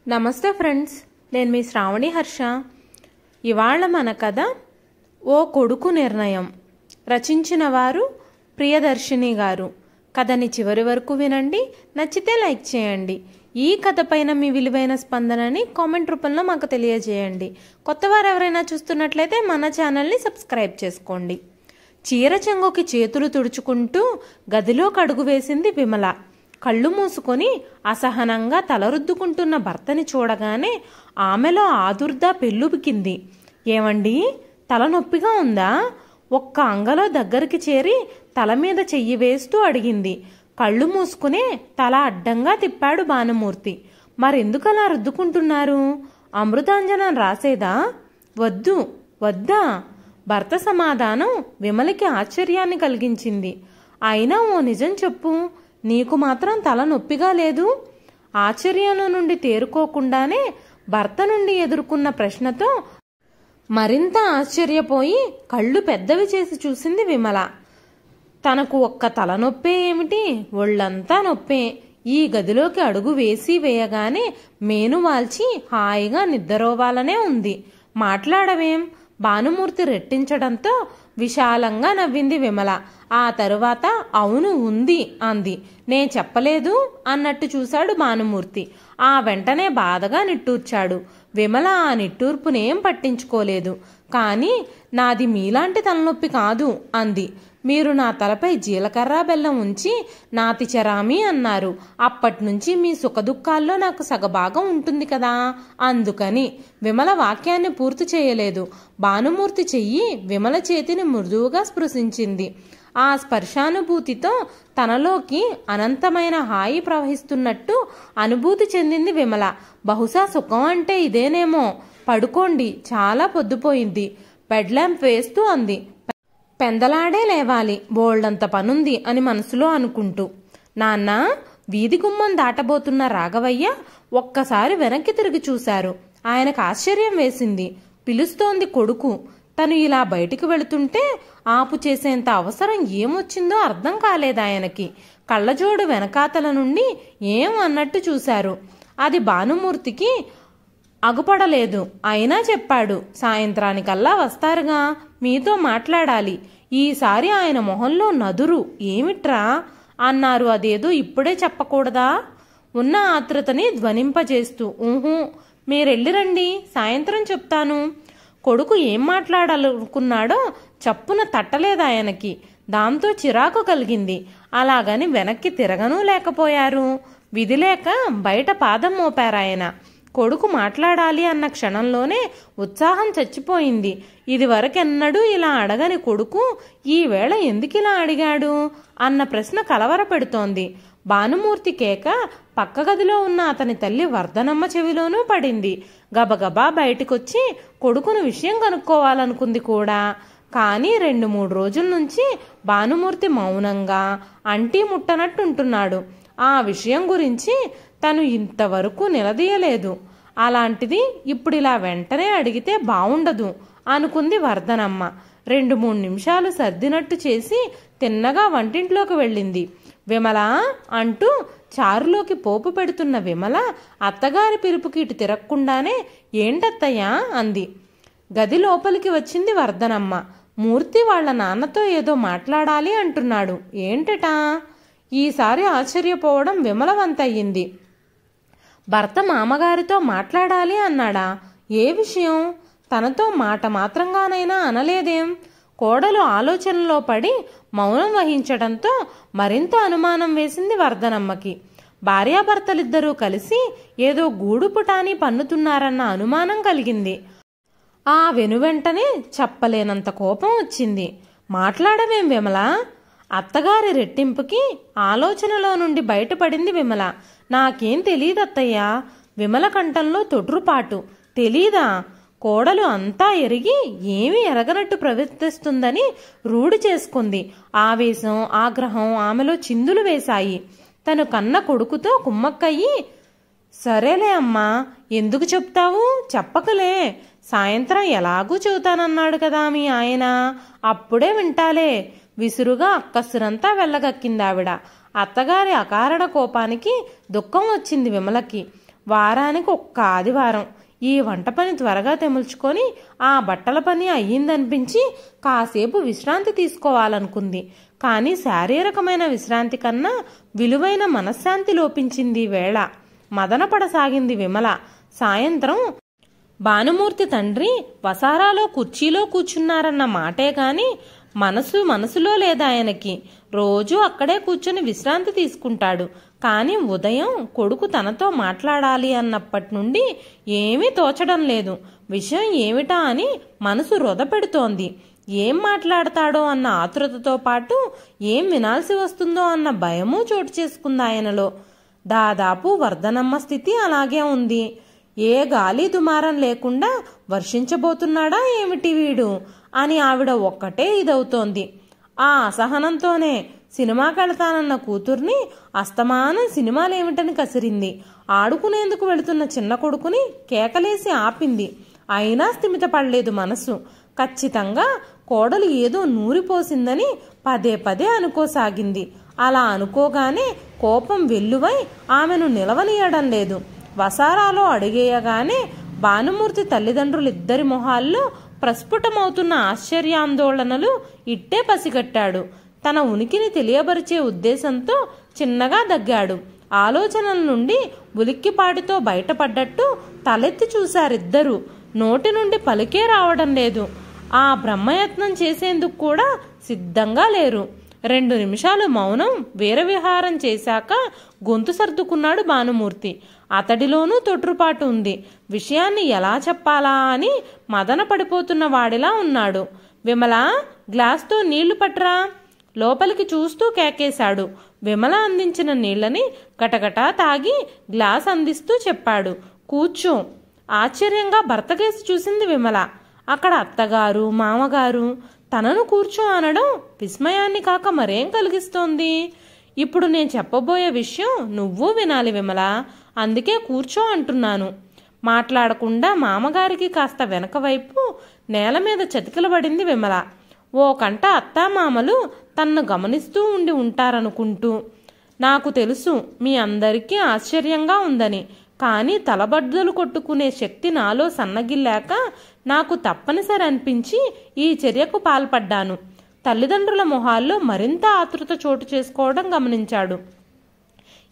నమస్తే ఫ్రెండ్స్, నేను మీ శ్రావణి హర్ష. ఇవాళ మన కథ ఓ కొడుకు నిర్ణయం. రచించిన వారు ప్రియదర్శిని గారు. కథని చివరి వరకు వినండి, నచ్చితే లైక్ చేయండి. ఈ కథ పైన మీ విలువైన స్పందనని కామెంట్ రూపంలో మాకు తెలియజేయండి. కొత్తవారు ఎవరైనా చూస్తున్నట్లయితే మన ఛానల్ని సబ్స్క్రైబ్ చేసుకోండి. చీర చెంగుకి చేతులు తుడుచుకుంటూ గదిలోకి అడుగు వేసింది విమల. కళ్ళు మూసుకొని అసహనంగా తలరుద్దుకుంటున్న భర్తని చూడగానే ఆమెలో ఆదుర్ద పెళ్ళుబికింది. ఏమండి, తలనొప్పిగా ఉందా? ఒక్క అంగలో దగ్గరికి చేరి తల మీద చెయ్యి వేస్తూ అడిగింది. కళ్ళు మూసుకునే తల అడ్డంగా తిప్పాడు భానుమూర్తి. మరెందుకలా రుద్దుకుంటున్నారు? అమృతాంజనం రాసేదా? వద్దు. వద్దా? భర్త సమాధానం విమలకి ఆశ్చర్యాన్ని కలిగించింది. అయినా ఓ నిజం చెప్పు, నీకు మాత్రం తల నొప్పిగా లేదు? ఆశ్చర్యంలో నుండి తేరుకోకుండానే భర్త నుండి ఎదుర్కొన్న ప్రశ్నతో మరింత ఆశ్చర్యపోయి కళ్ళు పెద్దవి చేసి చూసింది విమల. తనకు ఒక్క తలనొప్పే ఏమిటి, ఒళ్ళంతా నొప్పే. ఈ గదిలోకి అడుగు వేసి వేయగానే మేను వాల్చి హాయిగా నిద్రపోవాలనే ఉంది. మాట్లాడవేం? భానుమూర్తి రెట్టించడంతో విశాలంగా నవ్వింది విమల. ఆ తరువాత అవును ఉంది అంది. నే చెప్పలేదు అన్నట్టు చూశాడు భానుమూర్తి. ఆ వెంటనే బాధగా నిట్టూర్చాడు. విమల ఆ నిట్టూర్పునేం పట్టించుకోలేదు. కానీ నాది మీలాంటి తలనొప్పి కాదు అంది. మీరు నా తలపై జీలకర్ర బెల్లం ఉంచి నాతి చరామి అన్నారు. అప్పట్నుంచి మీ సుఖదుఖాల్లో నాకు సగభాగం ఉంటుంది కదా, అందుకని. విమల వాక్యాన్ని పూర్తి చేయలేదు. భానుమూర్తి చెయ్యి విమల చేతిని మృదువుగా స్పృశించింది. ఆ స్పర్శానుభూతితో తనలోకి అనంతమైన హాయి ప్రవహిస్తున్నట్టు అనుభూతి చెందింది విమల. బహుశా సుఖం అంటే ఇదేనేమో. పడుకోండి, చాలా పొద్దుపోయింది బెడ్ ల్యాంప్ వేస్తూ అంది. పెందలాడే లేవాలి, బోల్డంత పనుంది అని మనసులో అనుకుంటూ. నాన్న, వీధి గుమ్మం దాటబోతున్న రాఘవయ్య ఒక్కసారి వెనక్కి తిరిగి చూశారు. ఆయనకు ఆశ్చర్యం వేసింది. పిలుస్తోంది కొడుకు. తను ఇలా బయటికి వెళుతుంటే ఆపు చేసేంత అవసరం ఏమొచ్చిందో అర్థం కాలేదాయనకి. కళ్ళజోడు వెనకాతల నుండి ఏం అన్నట్టు చూశారు. అది భానుమూర్తికి అగుపడలేదు. అయినా చెప్పాడు, సాయంత్రానికల్లా వస్తారుగా, మీతో మాట్లాడాలి. ఈసారి ఆయన మొహంలో నదురు. ఏమిట్రా అన్నారు. అదేదో ఇప్పుడే చెప్పకూడదా? ఉన్న ఆత్రుతని ధ్వనింపజేస్తూ. ఊహూ, మీరెళ్ళిరండి, సాయంత్రం చెప్తాను. కొడుకు ఏం మాట్లాడాలనుకున్నాడో చప్పున తట్టలేదాయనకి. దాంతో చిరాకు కలిగింది. అలాగని వెనక్కి తిరగనూ లేకపోయారు. విధిలేక బయట పాదం మోపారాయన. కొడుకు మాట్లాడాలి అన్న క్షణంలోనే ఉత్సాహం చచ్చిపోయింది. ఇదివరకెన్నడూ ఇలా అడగని కొడుకు ఈవేళ ఎందుకిలా అడిగాడు అన్న ప్రశ్న కలవరపెడుతోంది. భానుమూర్తి కేక పక్క గదిలో ఉన్న అతని తల్లి వర్ధనమ్మ చెవిలోనూ పడింది. గబగబా బయటికొచ్చి కొడుకును విషయం కనుక్కోవాలనుకుంది కూడా. కానీ 2-3 రోజుల నుంచి భానుమూర్తి మౌనంగా అంటీ ముట్టనట్టుంటున్నాడు. ఆ విషయం గురించి తను ఇంతవరకు నిలదీయలేదు. అలాంటిది ఇప్పుడిలా వెంటనే అడిగితే బావుండదు అనుకుంది వర్ధనమ్మ. 2-3 నిమిషాలు సర్దినట్టు చేసి తిన్నగా వంటింట్లోకి వెళ్ళింది. విమల అంటూ చారులోకి పోపు పెడుతున్న విమల అత్తగారి పిలుపుకి ఇటు తిరగకుండానే ఏంటత్తయ్యా అంది. గది లోపలికి వచ్చింది వర్ధనమ్మ. మూర్తి వాళ్ళ నాన్నతో ఏదో మాట్లాడాలి అంటున్నాడు. ఏంటటా? ఈసారి ఆశ్చర్యపోవడం విమల వంతయ్యింది. భర్త మామగారితో మాట్లాడాలి అన్నాడా? ఏ విషయం? తనతో మాట మాత్రంగానైనా అనలేదేం? కోడలు ఆలోచనలో పడి మౌనం వహించడంతో మరింత అనుమానం వేసింది వర్ధనమ్మకి. భార్యాభర్తలిద్దరూ కలిసి ఏదో గూడుపుటాని పన్నుతున్నారన్న అనుమానం కలిగింది. ఆ వెనువెంటనే చెప్పలేనంత కోపం వచ్చింది. మాట్లాడవేం విమల? అత్తగారి రెట్టింపుకి ఆలోచనలో నుండి బయటపడింది విమల. నాకేం తెలీదత్తయ్యా. విమల కంఠంలో తొట్రుపాటు. తెలీదా? కోడలు అంతా ఎరిగి ఏమీ ఎరగనట్టు ప్రవర్తిస్తుందని రూఢి చేసుకుంది. ఆవేశం, ఆగ్రహం ఆమెలో చిందులు వేశాయి. తను కన్న కొడుకుతో కుమ్మక్కయ్యి, సరేలే అమ్మా, ఎందుకు చెప్తావు? చెప్పకలే. సాయంత్రం ఎలాగూ చెబుతానన్నాడు కదా మీ ఆయన, అప్పుడే వింటాలే. విసురుగా అక్కసురంతా వెళ్ళగక్కిందావిడ. అత్తగారి అకారణ కోపానికి దుఃఖం వచ్చింది విమలకి. వారానికి ఒక్క ఆదివారం ఈ వంట పని త్వరగా తెముల్చుకొని ఆ బట్టల పని అయ్యిందనిపించి కాసేపు విశ్రాంతి తీసుకోవాలనుకుంది. కానీ శారీరకమైన విశ్రాంతి కన్నా విలువైన మనశ్శాంతి లోపించింది వేళ. మదనపడసాగింది విమల. సాయంత్రం భానుమూర్తి తండ్రి వసారాలో కుర్చీలో కూర్చున్నారన్న మాటే గాని మనసులో లేదాయనకి. రోజూ అక్కడే కూర్చుని విశ్రాంతి తీసుకుంటాడు. కానీ ఉదయం కొడుకు తనతో మాట్లాడాలి అన్నప్పటి నుండి ఏమీ తోచడం లేదు. విషయం ఏమిటా అని మనసు రొదపెడుతోంది. ఏం మాట్లాడతాడో అన్న ఆతృతతో పాటు ఏం వినాల్సి వస్తుందో అన్న భయమూ చోటు చేసుకుంది ఆయనలో. దాదాపు వర్ధనమ్మ స్థితి అలాగే ఉంది. ఏ గాలి దుమారం లేకుండా వర్షించబోతున్నాడా ఏమిటి వీడు అని ఆవిడ ఒక్కటే ఇదవుతోంది. ఆ అసహనంతోనే సినిమాకెళ్తానన్న కూతుర్ని అస్తమానం సినిమాలేమిటని కసిరింది. ఆడుకునేందుకు వెళుతున్న చిన్న కొడుకుని కేకలేసి ఆపింది. అయినా స్థిమిత పడలేదు మనసు. ఖచ్చితంగా కోడలు ఏదో నూరిపోసిందని పదే పదే అనుకోసాగింది. అలా అనుకోగానే కోపం వెల్లువై ఆమెను నిలవనీయడం లేదు. వసారాలో అడిగేయగానే భానుమూర్తి తల్లిదండ్రులిద్దరి మొహాల్లో ప్రస్ఫుటమవుతున్న ఆశ్చర్యాందోళనలు ఇట్టే పసిగట్టాడు. తన ఉనికిని తెలియబరిచే ఉద్దేశంతో చిన్నగా దగ్గాడు. ఆలోచనల నుండి ఉలిక్కిపాటితో బయటపడ్డట్టు తలెత్తి చూశారిద్దరూ. నోటి నుండి పలికే రావడం లేదు. ఆ బ్రహ్మయత్నం చేసేందుకు కూడా సిద్ధంగా లేరు. 2 నిమిషాలు మౌనం వీరవిహారం చేశాక గొంతు సర్దుకున్నాడు భానుమూర్తి. అతడిలోనూ తొట్రుపాటు ఉంది. విషయాన్ని ఎలా చెప్పాలా అని మదన పడిపోతున్న వాడిలా ఉన్నాడు. విమల, గ్లాస్తో నీళ్లు పట్రా. లోపలికి చూస్తూ కేకేశాడు. విమల అందించిన నీళ్లని గటగటా తాగి గ్లాస్ అందిస్తూ చెప్పాడు, కూర్చో. ఆశ్చర్యంగా భర్తకేసి చూసింది విమల. అక్కడ అత్తగారు, మామగారు. తనను కూర్చో అనడం విస్మయాన్ని కాక మరేం కలిగిస్తోంది? ఇప్పుడు నేను చెప్పబోయే విషయం నువ్వు వినాలి విమల, అందుకే కూర్చో అంటున్నాను. మాట్లాడకుండా మామగారికి కాస్త వెనక వైపు నేల మీద చతికిలబడింది విమల. ఓ కంట అత్తామామలు తన్ను గమనిస్తూ ఉండి ఉంటారనుకుంటూ. నాకు తెలుసు మీ అందరికీ ఆశ్చర్యంగా ఉందని. కానీ తలబద్దలు కొట్టుకునే శక్తి నాలో సన్నగిల్లాక నాకు తప్పనిసరి అనిపించి ఈ చర్యకు పాల్పడ్డాను. తల్లిదండ్రుల మొహాల్లో మరింత ఆతృత చోటు చేసుకోవడం గమనించాడు.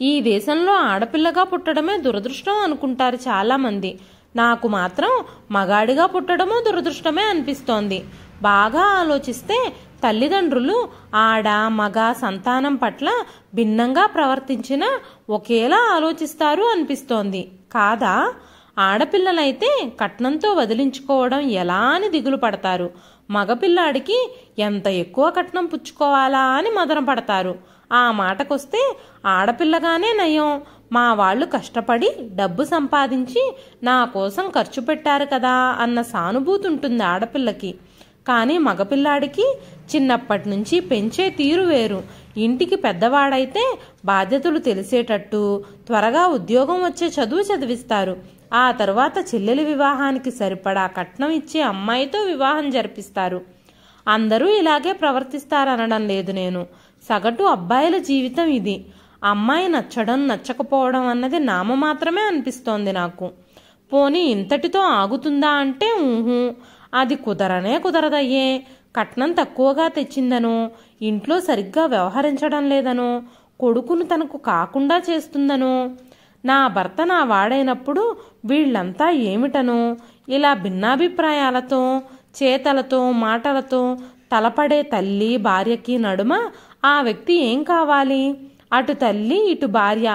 ఈ దేశంలో ఆడపిల్లగా పుట్టడమే దురదృష్టం అనుకుంటారు చాలామంది. నాకు మాత్రం మగాడిగా పుట్టడమో దురదృష్టమే అనిపిస్తోంది. బాగా ఆలోచిస్తే తల్లిదండ్రులు ఆడ మగ సంతానం పట్ల భిన్నంగా ప్రవర్తించినా ఒకేలా ఆలోచిస్తారు అనిపిస్తోంది కాదా? ఆడపిల్లలైతే కట్నంతో వదిలించుకోవడం ఎలా అని దిగులు పడతారు. మగపిల్లాడికి ఎంత ఎక్కువ కట్నం పుచ్చుకోవాలా అని మదన పడతారు. ఆ మాటకొస్తే ఆడపిల్లగానే నయం. మా వాళ్ళు కష్టపడి డబ్బు సంపాదించి నా కోసం ఖర్చు పెట్టారు కదా అన్న సానుభూతి ఉంటుంది ఆడపిల్లకి. కానీ మగపిల్లాడికి చిన్నప్పటి నుంచి పెంచే తీరు వేరు. ఇంటికి పెద్దవాడైతే బాధ్యతలు తెలిసేటట్టు త్వరగా ఉద్యోగం వచ్చే చదువు చదివిస్తారు. ఆ తర్వాత చెల్లెలి వివాహానికి సరిపడా కట్నం ఇచ్చే అమ్మాయితో వివాహం జరిపిస్తారు. అందరూ ఇలాగే ప్రవర్తిస్తారనడం లేదు నేను. సగటు అబ్బాయిల జీవితం ఇది. అమ్మాయి నచ్చడం నచ్చకపోవడం అన్నది నామమాత్రమే అనిపిస్తోంది నాకు. పోనీ ఇంతటితో ఆగుతుందా అంటే అది కుదరనే కుదరదయ్యే. కట్నం తక్కువగా తెచ్చిందనో, ఇంట్లో సరిగ్గా వ్యవహరించడం లేదనో, కొడుకును తనకు కాకుండా చేస్తుందనో, నా భర్త నా వాడైనప్పుడు వీళ్ళంతా ఏమిటనో, ఇలా భిన్నాభిప్రాయాలతో చేతలతో మాటలతో తలపడే తల్లి భార్యకి నడుమ ఆ వ్యక్తి ఏం కావాలి? అటు తల్లి ఇటు భార్య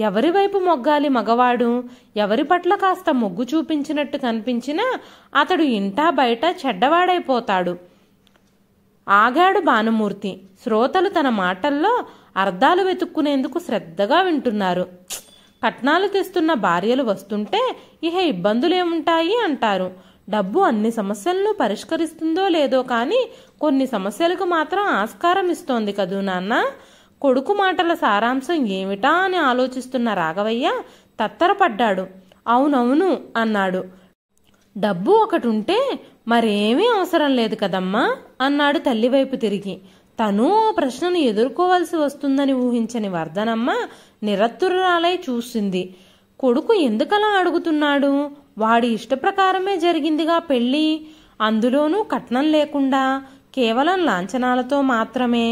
ఎవరి వైపు మొగ్గాలి మగవాడు? ఎవరి పట్ల కాస్త మొగ్గు చూపించినట్టు కనిపించినా అతడు ఇంటా బయట చెడ్డవాడైపోతాడు. ఆగాడు భానుమూర్తి. శ్రోతలు తన మాటల్లో అర్థాలు వెతుక్కునేందుకు శ్రద్ధగా వింటున్నారు. కట్నాలు తెస్తున్న భార్యలు వస్తుంటే ఇహ ఇబ్బందులేముంటాయి అంటారు. డబ్బు అన్ని సమస్యలను పరిష్కరిస్తుందో లేదో కానీ కొన్ని సమస్యలకు మాత్రం ఆస్కారం ఇస్తోంది కదూ నాన్న. కొడుకు మాటల సారాంశం ఏమిటా అని ఆలోచిస్తున్న రాఘవయ్య తత్తరపడ్డాడు. అవునవును అన్నాడు. డబ్బు ఒకటి ఉంటే మరేమీ అవసరం లేదు కదమ్మా అన్నాడు తల్లివైపు తిరిగి. తను ఓ ప్రశ్నను ఎదుర్కోవలసి వస్తుందని ఊహించని వర్ధనమ్మ నిరత్తురాలై చూసింది. కొడుకు ఎందుకలా అడుగుతున్నాడు? వాడి ఇష్టప్రకారమే జరిగిందిగా పెళ్ళి, అందులోనూ కట్నం లేకుండా కేవలం లాంఛనాలతో మాత్రమే.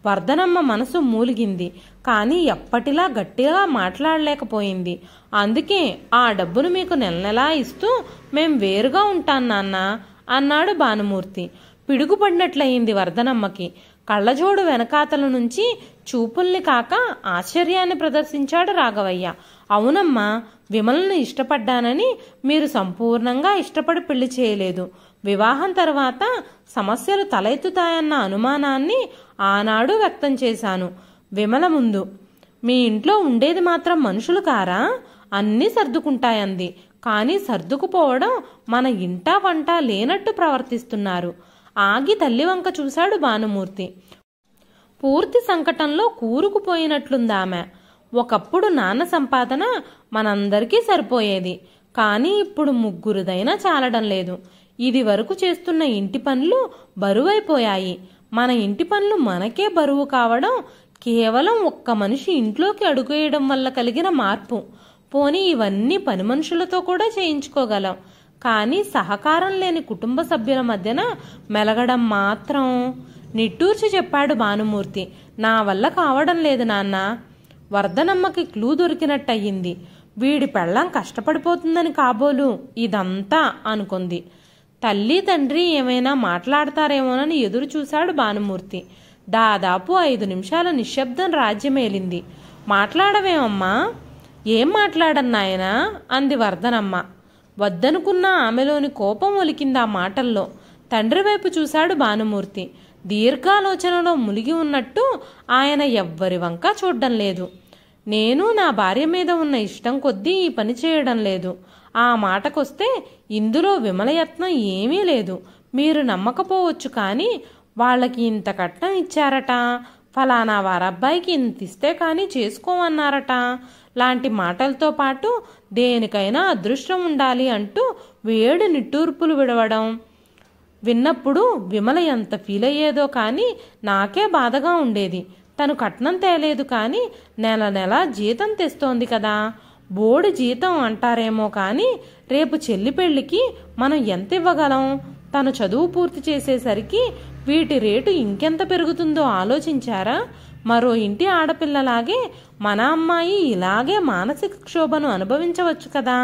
వర్ధనమ్మ మనసు మూలిగింది, కానీ ఎప్పటిలా గట్టిగా మాట్లాడలేకపోయింది. అందుకే ఆ డబ్బును మీకు నెల నెలా ఇస్తూ మేం వేరుగా ఉంటాం నాన్న అన్నాడు భానుమూర్తి. పిడుగుపడినట్లయింది వర్ధనమ్మకి. కళ్ళజోడు వెనకాతల నుంచి చూపుల్ని కాక ఆశ్చర్యాన్ని ప్రదర్శించాడు రాఘవయ్య. అవునమ్మా, విమలను ఇష్టపడ్డానని మీరు సంపూర్ణంగా ఇష్టపడి పెళ్లి చేయలేదు. వివాహం తర్వాత సమస్యలు తలెత్తుతాయన్న అనుమానాన్ని ఆనాడు వ్యక్తం చేశాను విమల ముందు. మీ ఇంట్లో ఉండేది మాత్రం మనుషులు కారా? అన్నీ సర్దుకుంటాయంది. కానీ సర్దుకుపోవడం మన ఇంటా వంట లేనట్టు ప్రవర్తిస్తున్నారు. ఆగి తల్లి వంక చూశాడు భానుమూర్తి. పూర్తి సంకటంలో కూరుకుపోయినట్లుందామె. ఒకప్పుడు నాన్న సంపాదన మనందరికీ సరిపోయేది, కానీ ఇప్పుడు ముగ్గురిదైనా చాలడం లేదు. ఇది వరకు చేస్తున్న ఇంటి పనులు బరువైపోయాయి. మన ఇంటి పనులు మనకే బరువు కావడం కేవలం ఒక్క మనిషి ఇంట్లోకి అడుగేయడం వల్ల కలిగిన మార్పు. పోనీ ఇవన్నీ పని మనుషులతో కూడా చేయించుకోగలం, కానీ సహకారం లేని కుటుంబ సభ్యుల మధ్యన మెలగడం మాత్రం. నిట్టూర్చి చెప్పాడు భానుమూర్తి. నా వల్ల కావడం లేదు నాన్న. వర్ధనమ్మకి క్లూ దొరికినట్టయింది. వీడి పెళ్ళం కష్టపడిపోతుందని కాబోలు ఇదంతా అనుకుంది. తల్లి తండ్రి ఏమైనా మాట్లాడతారేమోనని ఎదురు చూశాడు భానుమూర్తి. దాదాపు 5 నిమిషాల నిశ్శబ్దం రాజ్యమేలింది. మాట్లాడవేమమ్మా? ఏం మాట్లాడన్నాయనా అంది వర్ధనమ్మ. వద్దనుకున్న ఆమెలోని కోపం ఒలికింది ఆ మాటల్లో. తండ్రి వైపు చూశాడు భానుమూర్తి. దీర్ఘాలోచనలో మునిగి ఉన్నట్టు ఆయన ఎవ్వరి వంక చూడ్డం లేదు. నేను నా భార్య మీద ఉన్న ఇష్టం కొద్దీ ఈ పని చేయడం లేదు. ఆ మాటకొస్తే ఇందులో విమలయత్నం ఏమీ లేదు. మీరు నమ్మకపోవచ్చు, కానీ వాళ్ళకి ఇంత కట్నం ఇచ్చారట, ఫలానా వారబ్బాయికి ఇంత ఇస్తే కానీ చేసుకోమన్నారట లాంటి మాటలతో పాటు దేనికైనా అదృష్టం ఉండాలి అంటూ వేడి నిట్టూర్పులు విడవడం విన్నప్పుడు విమల ఎంత ఫీల్ అయ్యేదో కానీ నాకే బాధగా ఉండేది. తను కట్నం తేలేదు, కానీ నెల నెల జీతం తెస్తోంది కదా. బోడి జీతం అంటారేమో, కానీ రేపు చెల్లి పెళ్లికి మనం ఎంత ఇవ్వగలం? తను చదువు పూర్తి చేసేసరికి వీటి రేటు ఇంకెంత పెరుగుతుందో ఆలోచించారా? మరో ఇంటి ఆడపిల్లలాగే మన అమ్మాయి ఇలాగే మానసిక క్షోభను అనుభవించవచ్చు కదా.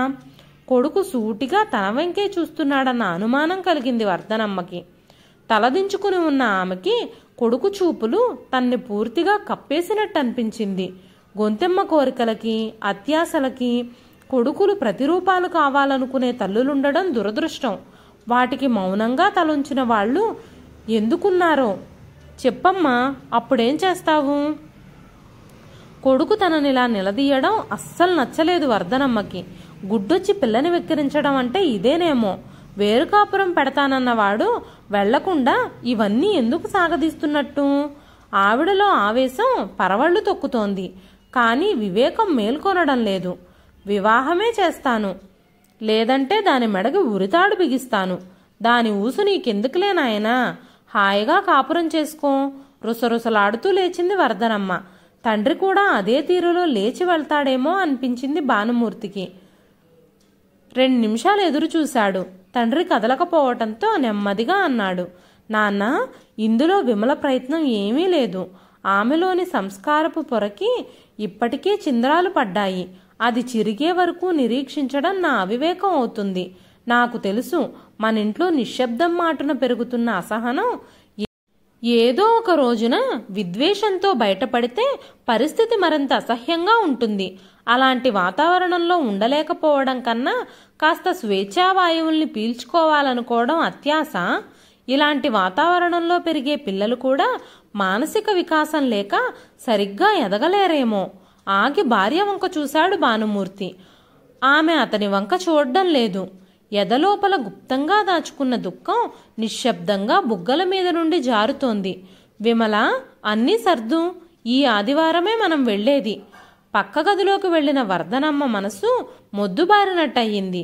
కొడుకు సూటిగా తన వెంకే చూస్తున్నాడన్న అనుమానం కలిగింది వర్ధనమ్మకి. తలదించుకుని ఉన్న ఆమెకి కొడుకు చూపులు తన్ని పూర్తిగా కప్పేసినట్టు అనిపించింది. గొంతెమ్మ కోరికలకి, అత్యాశలకి కొడుకులు ప్రతిరూపాలు కావాలనుకునే తల్లులుండడం దురదృష్టం. వాటికి మౌనంగా తలొంచిన వాళ్ళు ఎందుకున్నారో చెప్పమ్మా, అప్పుడేం చేస్తావు? కొడుకు తననిలా నిలదీయడం అస్సలు నచ్చలేదు వర్ధనమ్మకి. గుడ్డొచ్చి పిల్లని వెక్కిరించడం అంటే ఇదేనేమో. వేరుకాపురం పెడతానన్నవాడు వెళ్లకుండా ఇవన్నీ ఎందుకు సాగదీస్తున్నట్టు? ఆవిడలో ఆవేశం పరవళ్లు తొక్కుతోంది, కానీ వివేకం మేల్కొనడం లేదు. వివాహమే చేస్తాను, లేదంటే దాని మెడకి ఉరితాడు బిగిస్తాను. దాని ఊసు నీకెందుకులే నాయనా, హాయిగా కాపురం చేసుకో. రుసరుసలాడుతూ లేచింది వర్ధనమ్మ. తండ్రి కూడా అదే తీరులో లేచి వెళ్తాడేమో అనిపించింది భానుమూర్తికి. 2 నిమిషాలు ఎదురు చూశాడు. తండ్రి కదలకపోవటంతో నెమ్మదిగా అన్నాడు, నాన్న, ఇందులో విమల ప్రయత్నం ఏమీ లేదు. ఆమెలోని సంస్కారపు పొరకి ఇప్పటికే చింద్రాలు పడ్డాయి. అది చిరిగే వరకు నిరీక్షించడం నా అవివేకం అవుతుంది. నాకు తెలుసు, మన ఇంట్లో నిశ్శబ్దం మాటున పెరుగుతున్న అసహనం ఏదో ఒక రోజున విద్వేషంతో బయటపడితే పరిస్థితి మరింత అసహ్యంగా ఉంటుంది. అలాంటి వాతావరణంలో ఉండలేకపోవడం కన్నా కాస్త స్వేచ్ఛావాయువుల్ని పీల్చుకోవాలనుకోవడం అత్యాశ. ఇలాంటి వాతావరణంలో పెరిగే పిల్లలు కూడా మానసిక వికాసం లేక సరిగ్గా ఎదగలేరేమో. ఆగి భార్య వంక చూశాడు భానుమూర్తి. ఆమె అతని వంక చూడడం లేదు. ఎదలోపల గుప్తంగా దాచుకున్న దుఃఖం నిశ్శబ్దంగా బుగ్గల మీద నుండి జారుతోంది. విమల, అన్నీ సర్దు, ఈ ఆదివారమే మనం వెళ్లేది. పక్క గదిలోకి వెళ్లిన వర్ధనమ్మ మనసు మొద్దుబారినట్టయింది.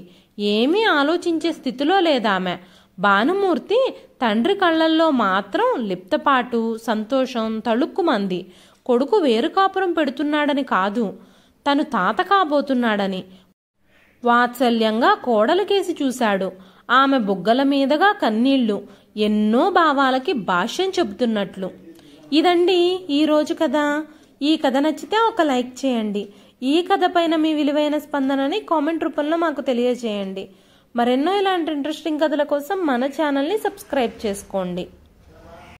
ఏమీ ఆలోచించే స్థితిలో లేదామె. భానుమూర్తి తండ్రి కళ్లల్లో మాత్రం లిప్తపాటు, సంతోషం తళుక్కుమంది. కొడుకు వేరుకాపురం పెడుతున్నాడని కాదు, తను తాత కాబోతున్నాడని. వాత్సల్యంగా కోడలికేసి చూశాడు. ఆమె బుగ్గల మీదుగా కన్నీళ్లు ఎన్నో భావాలకి భాష్యం చెబుతున్నట్లు. ఇదండి ఈరోజు కథ. ఈ కథ నచ్చితే ఒక లైక్ చేయండి. ఈ కథ పైన మీ విలువైన స్పందనని కామెంట్ రూపంలో మాకు తెలియజేయండి. మరెన్నో ఇలాంటి ఇంట్రెస్టింగ్ కథల కోసం మన ఛానల్ని సబ్స్క్రైబ్ చేసుకోండి.